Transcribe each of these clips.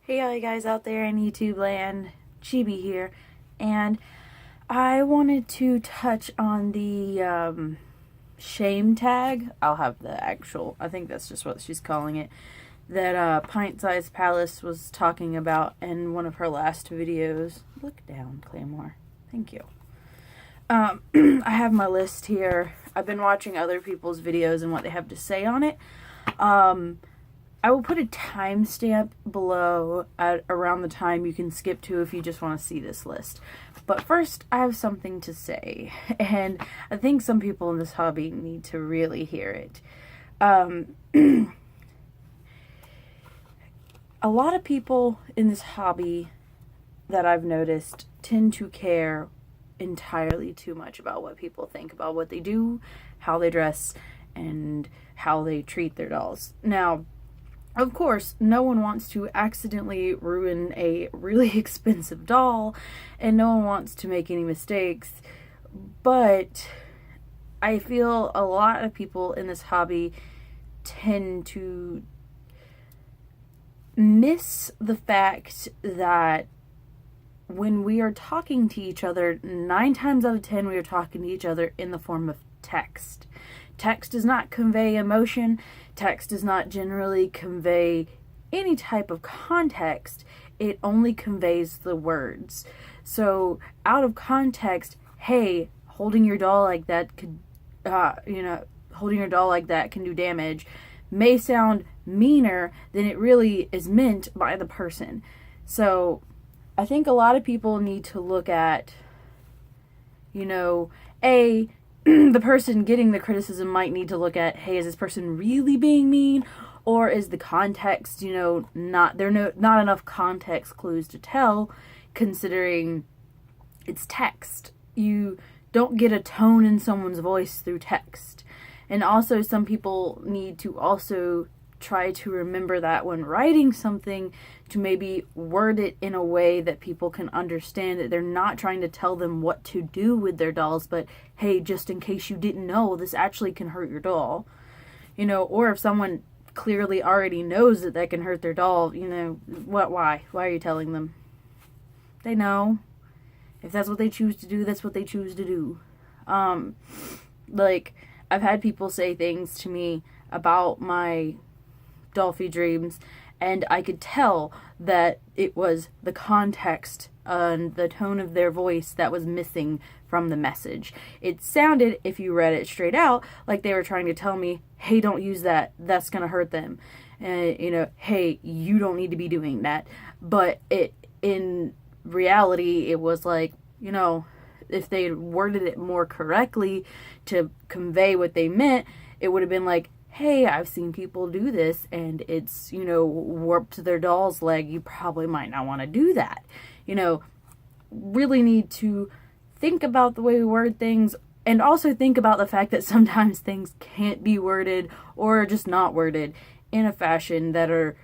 Hey all you guys out there in YouTube land, Chibi here, and I wanted to touch on the shame tag. I'll have the actual, I think that's just what she's calling it, that Pint Sized Palace was talking about in one of her last videos. Look down, Claymore. Thank you. I have my list here. I've been watching other people's videos and what they have to say on it. I will put a timestamp below at around the time you can skip to if you just want to see this list. But first, I have something to say, and I think some people in this hobby need to really hear it. A lot of people in this hobby that I've noticed tend to care entirely too much about what people think about what they do, how they dress, and how they treat their dolls. Now, of course, no one wants to accidentally ruin a really expensive doll, and no one wants to make any mistakes, but I feel a lot of people in this hobby tend to miss the fact that when we are talking to each other, 9 times out of 10 we are talking to each other in the form of text. Text does not convey emotion. Text does not generally convey any type of context. It only conveys the words. So out of context, hey, holding your doll like that could, holding your doll like that can do damage, may sound meaner than it really is meant by the person. So I think a lot of people need to look at, the person getting the criticism might need to look at, hey, is this person really being mean? Or is the context, not enough context clues to tell, considering it's text. You don't get a tone in someone's voice through text. And also some people need to also try to remember that when writing something, to maybe word it in a way that people can understand that they're not trying to tell them what to do with their dolls, but hey, just in case you didn't know, this actually can hurt your doll. Or if someone clearly already knows that can hurt their doll, why are you telling them? They know. If that's what they choose to do, that's what they choose to do. I've had people say things to me about my Dolphy dreams, and I could tell that it was the context and the tone of their voice that was missing from the message. It sounded, if you read it straight out, like they were trying to tell me, hey, don't use that, that's gonna hurt them. Hey, you don't need to be doing that. But in reality, it was like, if they worded it more correctly to convey what they meant, it would have been like, hey, I've seen people do this and it's, warped their doll's leg. You probably might not want to do that. Really need to think about the way we word things, and also think about the fact that sometimes things can't be worded or are just not worded in a fashion that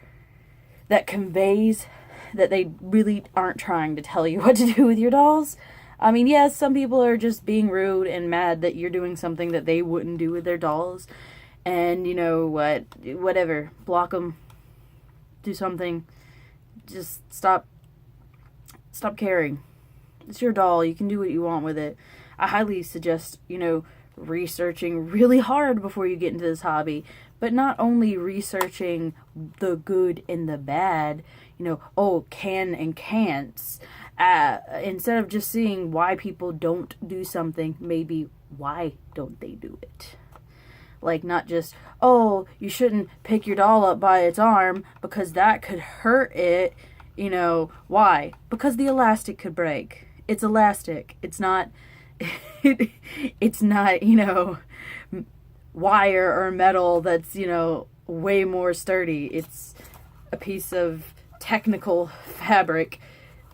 conveys that they really aren't trying to tell you what to do with your dolls. I mean, yes, some people are just being rude and mad that you're doing something that they wouldn't do with their dolls. And whatever, block them, do something, just stop caring. It's your doll, you can do what you want with it. I highly suggest, researching really hard before you get into this hobby, but not only researching the good and the bad, can and can'ts, instead of just seeing why people don't do something, maybe why don't they do it? Like, not just, oh, you shouldn't pick your doll up by its arm because that could hurt it. Why? Because the elastic could break. It's elastic. It's not, it's not, wire or metal that's, way more sturdy. It's a piece of technical fabric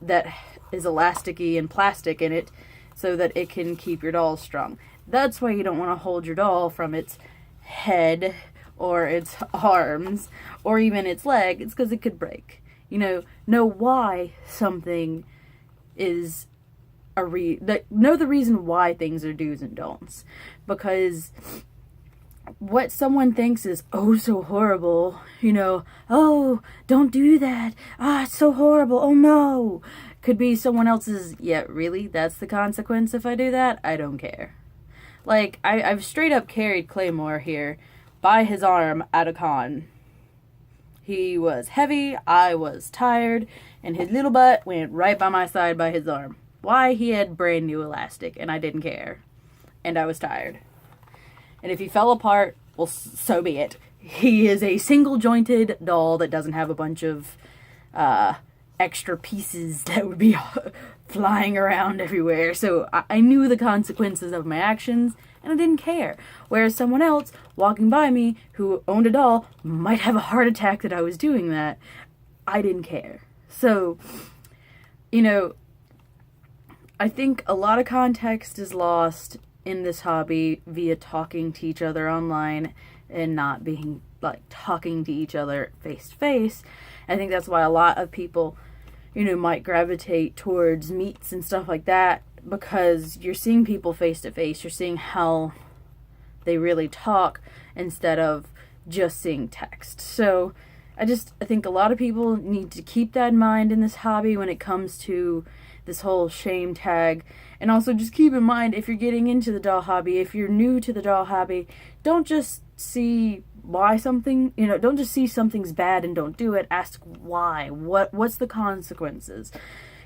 that is elasticy and plastic in it so that it can keep your doll strong. That's why you don't want to hold your doll from its head or its arms or even its leg. It's because it could break. Know why something is know the reason why things are do's and don'ts, because what someone thinks is oh so horrible, oh, don't do that, it's so horrible, oh no, could be someone else's, yeah, really, that's the consequence if I do that? I don't care. Like, I've straight up carried Claymore here by his arm at a con. He was heavy, I was tired, and his little butt went right by my side by his arm. Why? He had brand new elastic, and I didn't care. And I was tired. And if he fell apart, well, so be it. He is a single-jointed doll that doesn't have a bunch of extra pieces that would be flying around everywhere. So I knew the consequences of my actions, and I didn't care. Whereas someone else walking by me who owned a doll might have a heart attack that I was doing that. I didn't care. So, I think a lot of context is lost in this hobby via talking to each other online and not being like talking to each other face to face. I think that's why a lot of people, might gravitate towards meets and stuff like that, because you're seeing people face to face. You're seeing how they really talk instead of just seeing text. So I think a lot of people need to keep that in mind in this hobby when it comes to this whole shame tag. And also just keep in mind, if you're getting into the doll hobby, if you're new to the doll hobby, don't just see why something, don't just see something's bad and don't do it. Ask why. What's the consequences?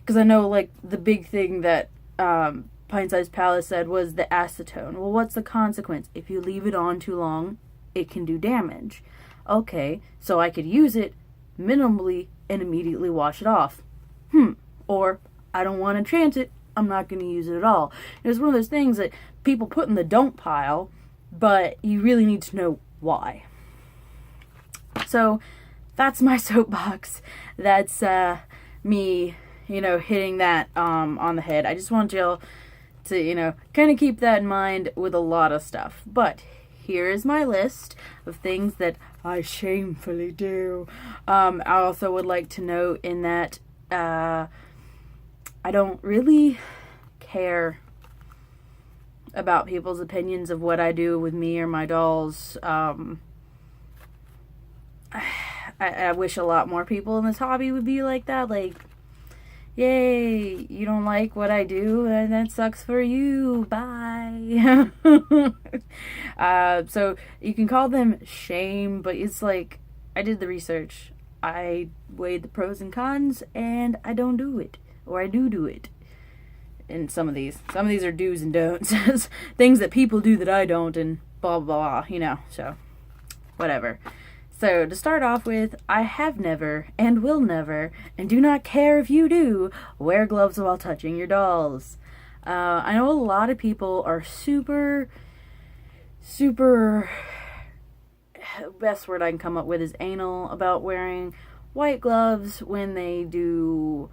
Because I know, like, the big thing that Pint-Sized Palace said was the acetone. Well, what's the consequence? If you leave it on too long, it can do damage. Okay, so I could use it minimally and immediately wash it off. Or I don't want to chance it, I'm not going to use it at all. It's one of those things that people put in the don't pile, but you really need to know why. So that's my soapbox. That's me, hitting that on the head. I just want y'all to, kind of keep that in mind with a lot of stuff. But here is my list of things that I shamefully do. I also would like to note in that I don't really care about people's opinions of what I do with me or my dolls. I wish a lot more people in this hobby would be like that. Like, yay, you don't like what I do, and that sucks for you. Bye. So you can call them shame, but it's like, I did the research. I weighed the pros and cons, and I don't do it. Or I do it. And some of these are do's and don'ts. Things that people do that I don't, and blah, blah, blah, so whatever. So to start off with, I have never and will never, and do not care if you do, wear gloves while touching your dolls. I know a lot of people are super, best word I can come up with is anal about wearing white gloves when they do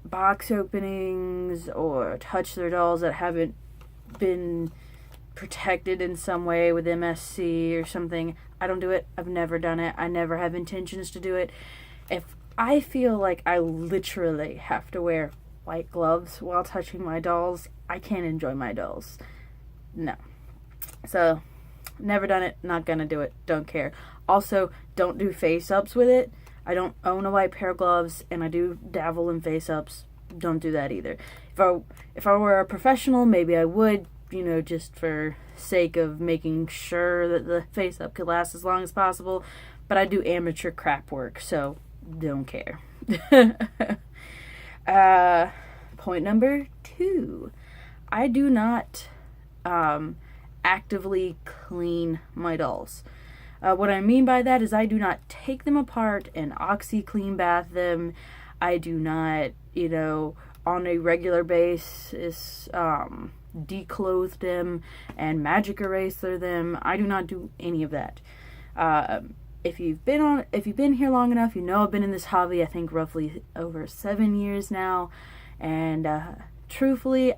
box openings or touch their dolls that haven't been protected in some way with MSC or something. I don't do it. I've never done it. I never have intentions to do it. If I feel like I literally have to wear white gloves while touching my dolls, I can't enjoy my dolls. No. So, never done it. Not gonna do it. Don't care. Also, don't do face-ups with it. I don't own a white pair of gloves, and I do dabble in face-ups. Don't do that either. If I were a professional, maybe I would, just for sake of making sure that the face-up could last as long as possible. But I do amateur crap work, so don't care. Point number 2. I do not actively clean my dolls. What I mean by that is I do not take them apart and OxyClean bath them. I do not, on a regular basis, declothe them and magic eraser them. I do not do any of that. If you've been here long enough, I've been in this hobby, I think roughly over 7 years now, and truthfully,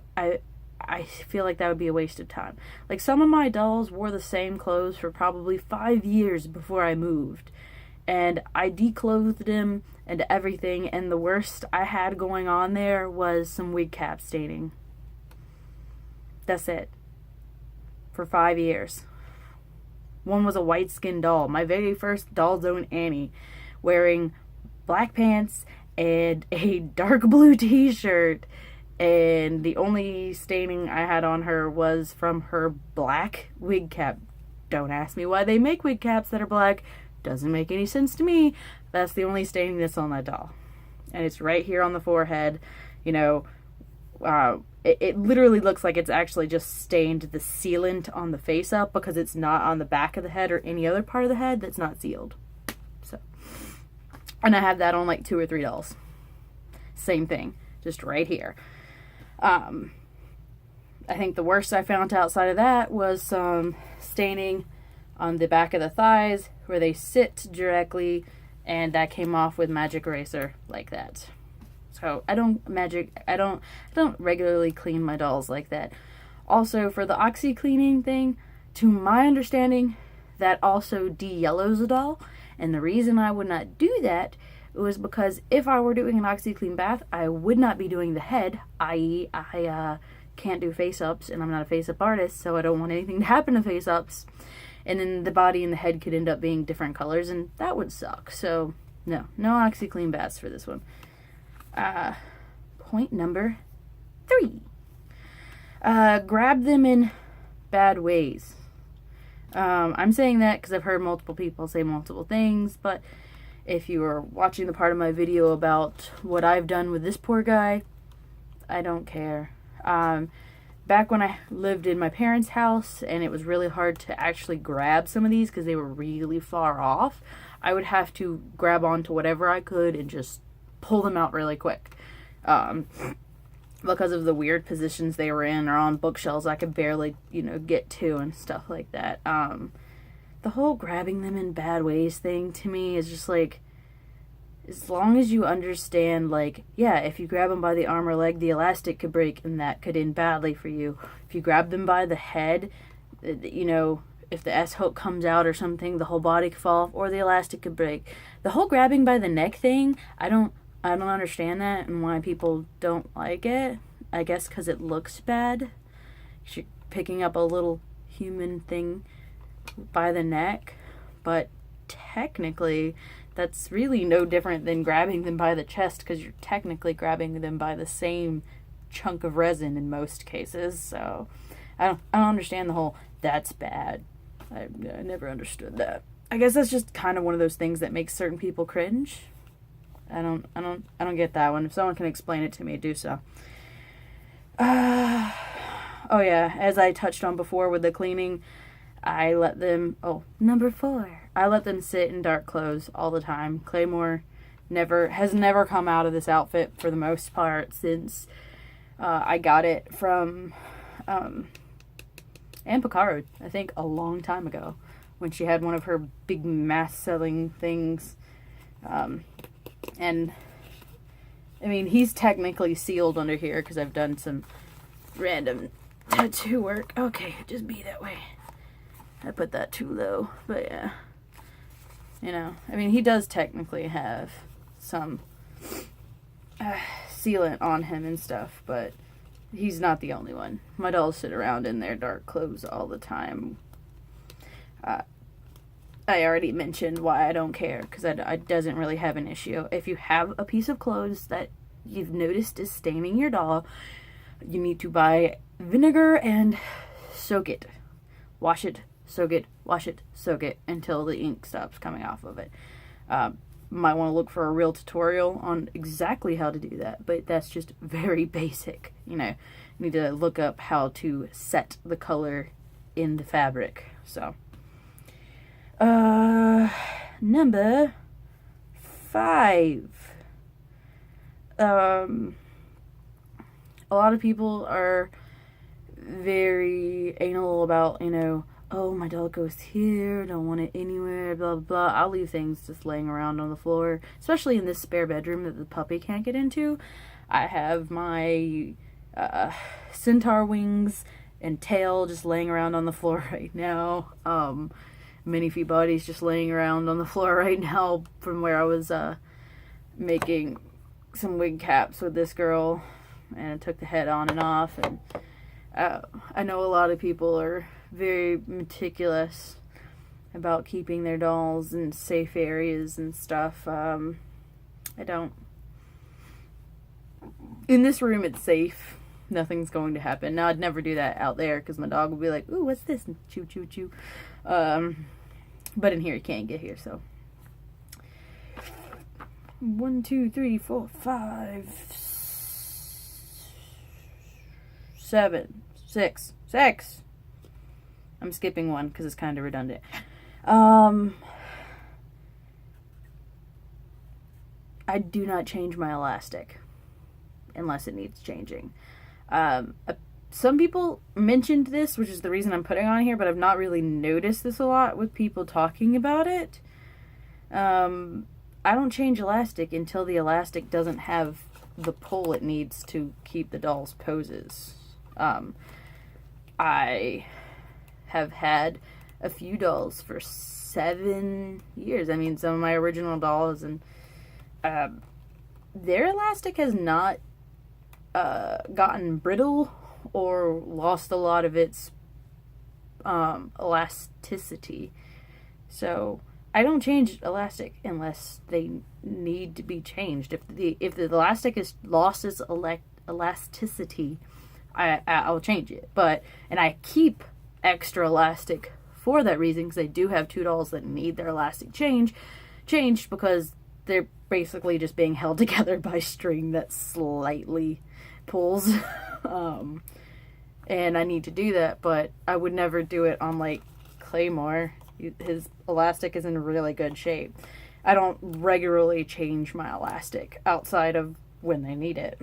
I feel like that would be a waste of time. Like, some of my dolls wore the same clothes for probably 5 years before I moved. And I declothed them and everything, and the worst I had going on there was some wig cap staining. That's it. For 5 years. One was a white skinned doll, my very first Doll's Own Annie, wearing black pants and a dark blue t-shirt, and the only staining I had on her was from her black wig cap. Don't ask me why they make wig caps that are black. Doesn't make any sense to me. That's the only staining that's on that doll. And it's right here on the forehead. You know, it literally looks like it's actually just stained the sealant on the face up, because it's not on the back of the head or any other part of the head that's not sealed. So, and I have that on like 2 or 3 dolls. Same thing, just right here. I think the worst I found outside of that was some staining on the back of the thighs where they sit directly, and that came off with magic eraser like that. So I don't regularly clean my dolls like that. Also, for the oxy cleaning thing, to my understanding, that also de-yellows a doll, and the reason I would not do that was because if I were doing an OxiClean bath, I would not be doing the head, i.e. I can't do face-ups, and I'm not a face-up artist, so I don't want anything to happen to face-ups. And then the body and the head could end up being different colors, and that would suck. So, no OxiClean baths for this one. Point number 3. Grab them in bad ways. I'm saying that because I've heard multiple people say multiple things, but if you were watching the part of my video about what I've done with this poor guy, I don't care. Back when I lived in my parents' house and it was really hard to actually grab some of these because they were really far off, I would have to grab onto whatever I could and just pull them out really quick. Because of the weird positions they were in, or on bookshelves I could barely, get to and stuff like that. The whole grabbing them in bad ways thing to me is just like, as long as you understand, like, yeah, if you grab them by the arm or leg, the elastic could break and that could end badly for you. If you grab them by the head, if the S-hook comes out or something, the whole body could fall off, or the elastic could break. The whole grabbing by the neck thing, I don't understand that and why people don't like it. I guess because it looks bad. You're picking up a little human thing by the neck, but technically that's really no different than grabbing them by the chest, because you're technically grabbing them by the same chunk of resin in most cases. So I don't understand the whole that's bad. I never understood that. I guess that's just kind of one of those things that makes certain people cringe. I don't get that one. If someone can explain it to me, do so. Oh yeah, as I touched on before with the cleaning, I let them, number 4, I let them sit in dark clothes all the time. Claymore has never come out of this outfit for the most part since I got it from Anne Picard, I think a long time ago, when she had one of her big mass selling things. And I mean, he's technically sealed under here because I've done some random tattoo work. Okay, just be that way. I put that too low, but yeah. I mean, he does technically have some sealant on him and stuff, but he's not the only one. My dolls sit around in their dark clothes all the time. I already mentioned why I don't care, because it doesn't really have an issue. If you have a piece of clothes that you've noticed is staining your doll, you need to buy vinegar and soak it. Wash it, soak it, wash it, soak it until the ink stops coming off of it. Might want to look for a real tutorial on exactly how to do that, but that's just very basic. You need to look up how to set the color in the fabric. So, number 5. A lot of people are very anal about, oh, my doll goes here, don't want it anywhere, blah, blah, blah. I'll leave things just laying around on the floor, especially in this spare bedroom that the puppy can't get into. I have my centaur wings and tail just laying around on the floor right now. Minifee bodies just laying around on the floor right now from where I was making some wig caps with this girl, and I took the head on and off. And I know a lot of people are very meticulous about keeping their dolls in safe areas and stuff. I don't. In this room, it's safe. Nothing's going to happen. Now, I'd never do that out there because my dog would be like, ooh, what's this? And chew, chew, chew. But in here, you can't get here, so. 1, 2, 3, 4, 5, 7, 6. I'm skipping one because it's kind of redundant. I do not change my elastic unless it needs changing. Some people mentioned this, which is the reason I'm putting on here, but I've not really noticed this a lot with people talking about it. I don't change elastic until the elastic doesn't have the pull it needs to keep the doll's poses. I have had a few dolls for 7 years. I mean, some of my original dolls, and their elastic has not gotten brittle or lost a lot of its elasticity. So I don't change elastic unless they need to be changed. If the elastic has lost its elasticity, I'll change it. And I keep extra elastic for that reason, because I do have 2 dolls that need their elastic changed because they're basically just being held together by string that slightly pulls. And I need to do that, but I would never do it on like Claymore. His elastic is in really good shape. I don't regularly change my elastic outside of when they need it.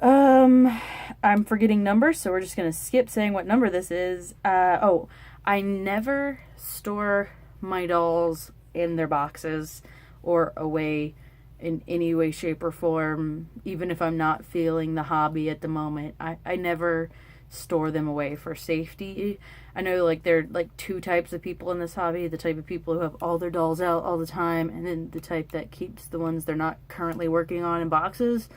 I'm forgetting numbers, so we're just going to skip saying what number this is. I never store my dolls in their boxes or away in any way, shape, or form, even if I'm not feeling the hobby at the moment. I never store them away for safety. I know like there are like 2 types of people in this hobby: the type of people who have all their dolls out all the time, and then the type that keeps the ones they're not currently working on in boxes.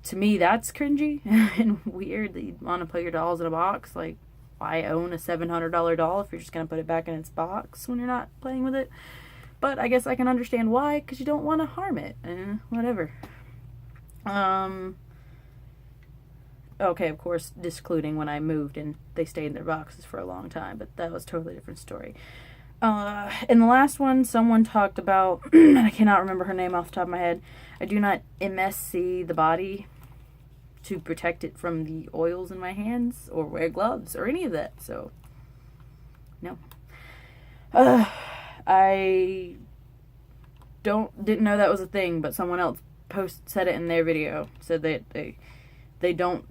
To me, that's cringy and weird that you'd want to put your dolls in a box. Like, why own a $700 doll if you're just going to put it back in its box when you're not playing with it? But I guess I can understand why, because you don't want to harm it. Whatever. Okay, of course, discluding when I moved and they stayed in their boxes for a long time, but that was a totally different story. In the last one, someone talked about, I cannot remember her name off the top of my head, I do not MSC the body to protect it from the oils in my hands or wear gloves or any of that, so no. I didn't know that was a thing, but someone else said it in their video, said that they don't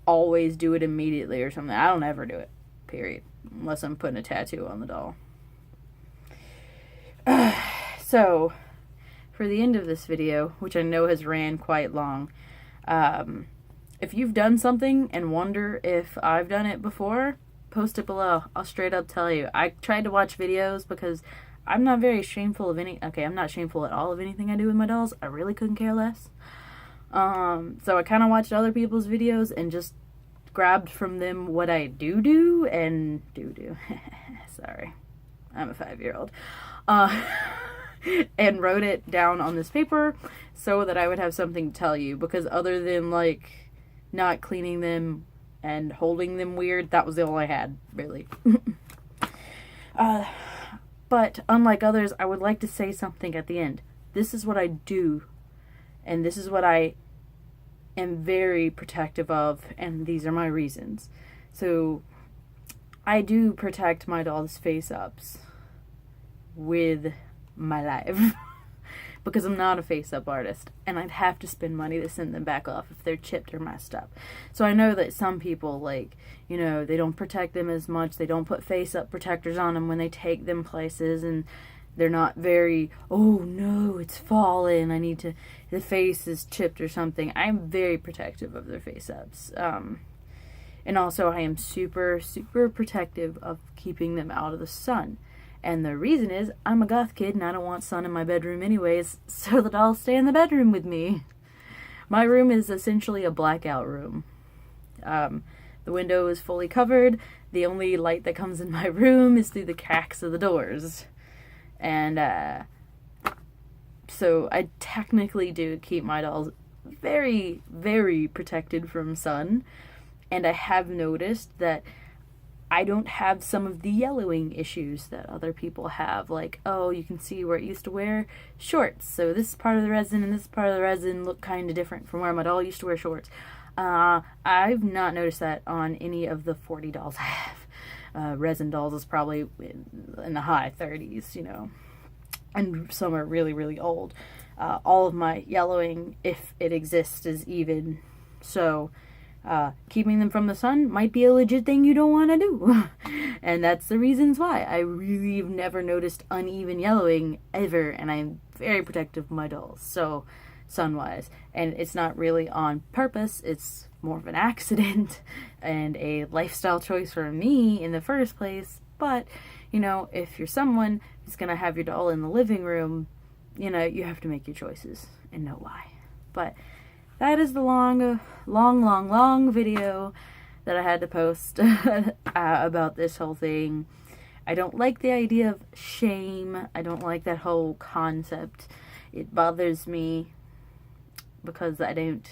always do it immediately or something. I don't ever do it, period, unless I'm putting a tattoo on the doll. So, for the end of this video, which I know has ran quite long, if you've done something and wonder if I've done it before, post it below. I'll straight up tell you. I tried to watch videos because I'm not very shameful of I'm not shameful at all of anything I do with my dolls. I really couldn't care less. So I kind of watched other people's videos and just grabbed from them what I do and do. Sorry. I'm a 5-year-old. And wrote it down on this paper so that I would have something to tell you, because other than like not cleaning them and holding them weird, that was all I had, really. But unlike others, I would like to say something at the end. This is what I do, and this is what I am very protective of, and these are my reasons. So I do protect my dolls' face-ups with my life because I'm not a face-up artist, and I'd have to spend money to send them back off if they're chipped or messed up. So I know that some people, like, you know, they don't protect them as much. They don't put face-up protectors on them when they take them places, and they're not very, oh no, it's fallen, the face is chipped or something. I'm very protective of their face-ups. And also I am super, super protective of keeping them out of the sun. And the reason is, I'm a goth kid and I don't want sun in my bedroom anyways, so the dolls stay in the bedroom with me. My room is essentially a blackout room. The window is fully covered. the only light that comes in my room is through the cracks of the doors. And so I technically do keep my dolls very, very protected from sun. And I have noticed that I don't have some of the yellowing issues that other people have. Like, oh, you can see where it used to wear shorts. So this part of the resin and this part of the resin look kind of different from where my doll used to wear shorts. I've not noticed that on any of the 40 dolls I have. Resin dolls is probably in the high 30s, you know. And some are really, really old. All of my yellowing, if it exists, is even. So keeping them from the sun might be a legit thing you don't want to do. And that's the reasons why. I really have never noticed uneven yellowing ever, and I'm very protective of my dolls, so sun-wise. And it's not really on purpose, it's more of an accident and a lifestyle choice for me in the first place. But, you know, if you're someone who's going to have your doll in the living room, you know, you have to make your choices and know why. But that is the long video that I had to post about this whole thing. I don't like the idea of shame. I don't like that whole concept. It bothers me because I don't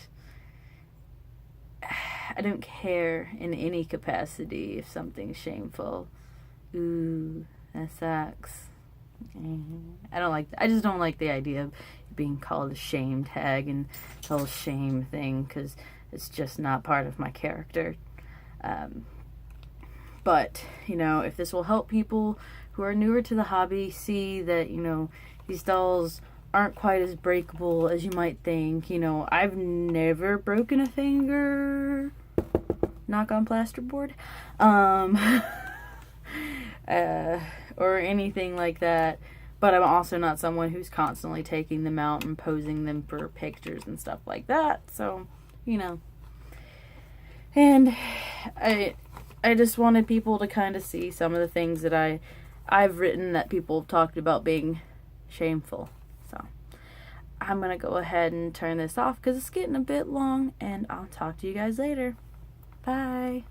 care in any capacity if something's shameful. Ooh, that sucks. I just don't like the idea of being called a shame tag and the whole shame thing, because it's just not part of my character. But, you know, if this will help people who are newer to the hobby see that, you know, these dolls aren't quite as breakable as you might think. You know, I've never broken a finger. Knock on plasterboard. Or anything like that. But I'm also not someone who's constantly taking them out and posing them for pictures and stuff like that. So, you know. And I just wanted people to kind of see some of the things that I've written that people have talked about being shameful. So, I'm going to go ahead and turn this off because it's getting a bit long, and I'll talk to you guys later. Bye.